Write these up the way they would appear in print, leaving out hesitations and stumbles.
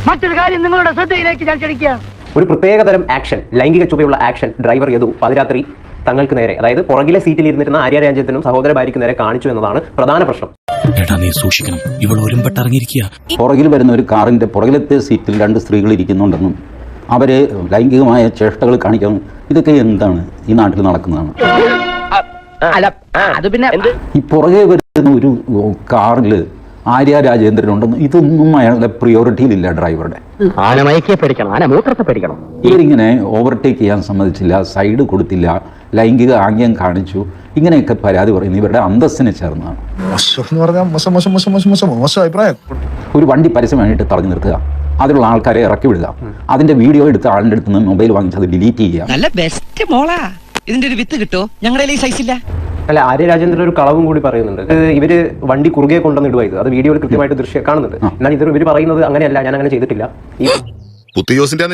മറ്റൊരു കാര്യം നിങ്ങളുടെ ശ്രദ്ധയിലേക്ക് ഞാൻ ക്ഷണിക്കുകയാണ്. ഒരു പ്രത്യേകതരം ആക്ഷൻ, ലൈംഗിക ചുവയുള്ള ആക്ഷൻ ഡ്രൈവർ യദു പാതിരാത്രി തങ്ങൾക്ക് നേരെ, അതായത് പുറകിലെ സീറ്റിൽ ഇരുന്നിരുന്ന ആര്യ രാജ്യത്തിനും സഹോദര ഭാര്യയ്ക്ക് നേരെ കാണിച്ചു എന്നതാണ് പ്രധാന പ്രശ്നം. നീ സൂക്ഷിക്കണം, ഇവൾ ഒരുമ്പെട്ടിറങ്ങിയിരിക്കുക. പുറകിൽ വരുന്ന ഒരു കാറിന്റെ പുറകിലത്തെ സീറ്റിൽ 2 സ്ത്രീകൾ ഇരിക്കുന്നുണ്ടെന്നും അവരെ ലൈംഗികമായ ചേഷ്ടകൾ കാണിക്കണം, ഇതൊക്കെ എന്താണ് ഈ നാട്ടിൽ നടക്കുന്നതാണ്? ഈ പുറകെ വരുന്ന ഒരു കാറിൽ ആര്യ രാജേന്ദ്രൻ ഉണ്ടെന്ന് ഇതൊന്നും അയാളുടെ പ്രിയോറിറ്റിയിലില്ല ഡ്രൈവറുടെ. ഇവരിങ്ങനെ ഓവർടേക്ക് ചെയ്യാൻ സമ്മതിച്ചില്ല, സൈഡ് കൊടുത്തില്ല, ലൈംഗിക ആംഗ്യം കാണിച്ചു, ഇങ്ങനെയൊക്കെ പരാതി പറയുന്നത് ഇവരുടെ അന്തസ്സിനെ ചേർന്നതാണ്. ഒരു വണ്ടി പരസ്യമായിട്ട് തടഞ്ഞു നിർത്തുക, അതിലുള്ള ആൾക്കാരെ ഇറക്കി വിടുക, അതിന്റെ വീഡിയോ എടുത്ത് ആളിന്റെ അടുത്ത് നിന്ന് മൊബൈൽ വാങ്ങിച്ച് അത് ഡിലീറ്റ് ചെയ്യുക. നല്ല ബെസ്റ്റ് മോളാ, ഇതിന്റെ ഒരു വിത്ത് കിട്ടോ? ഞങ്ങളുടെ ഈ സൈസ് ഇല്ല. അല്ല, ആര്യ രാജേന്ദ്രൻ ഒരു കളവും കൂടി പറയുന്നുണ്ട്. ഇവര് വണ്ടി കുറുകെ കൊണ്ടുവന്നിടുവായത്, അത് വീഡിയോയിൽ കൃത്യമായിട്ട് ദൃശ്യം കാണുന്നുണ്ട്. എന്നാൽ ഇവർ പറയുന്നത് അങ്ങനെയല്ല, ഞാൻ അങ്ങനെ ചെയ്തിട്ടില്ല.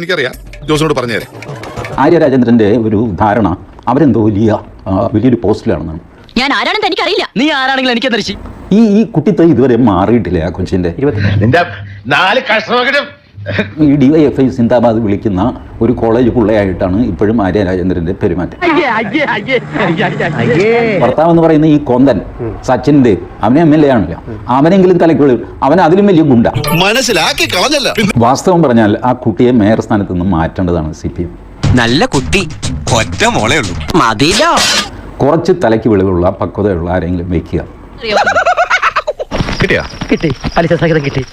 എനിക്കറിയാം, ജോസിനോട് പറഞ്ഞുതരാം. ആര്യ രാജേന്ദ്രന്റെ ഒരു ധാരണ അവരെന്തോ വലിയൊരു പോസ്റ്റിലാണെന്നാണ്. ഞാൻ ആരാണെന്ന് എനിക്കറിയില്ല. നീ ആരാണെങ്കിലും എനിക്ക് ദർശി. ഈ കുട്ടിത്തെ ഇതുവരെ മാറിയിട്ടില്ല ആ കൊച്ചിന്റെ. ഈ DYFI സിന്ദാബാദ് വിളിക്കുന്ന ഒരു കോളേജ് പിള്ളയായിട്ടാണ് ഇപ്പോഴും ആര്യ രാജേന്ദ്രന്റെ പെരുമാറ്റം. ഭർത്താവ് എന്ന് പറയുന്ന ഈ കൊന്തൻ സച്ചിൻ ദേവ്, അവനെ MLA ആണല്ലോ, അവനെങ്കിലും തലയ്ക്ക് വിളും, അവൻ അതിലും വലിയ ഗുണ്ട. മനസ്സിലാക്കി കളഞ്ഞല്ല. വാസ്തവം പറഞ്ഞാൽ ആ കുട്ടിയെ മേയർ സ്ഥാനത്ത് നിന്ന് മാറ്റേണ്ടതാണ് CPM. നല്ല കുട്ടി, ഒറ്റ മോളേ ഉള്ളൂ, മതിലോ. കുറച്ച് തലയ്ക്ക് വെളിവുള്ള പക്വതയുള്ള ആരെങ്കിലും വെക്കുക. കിട്ടി, പലിശ സഹിതം കിട്ടി.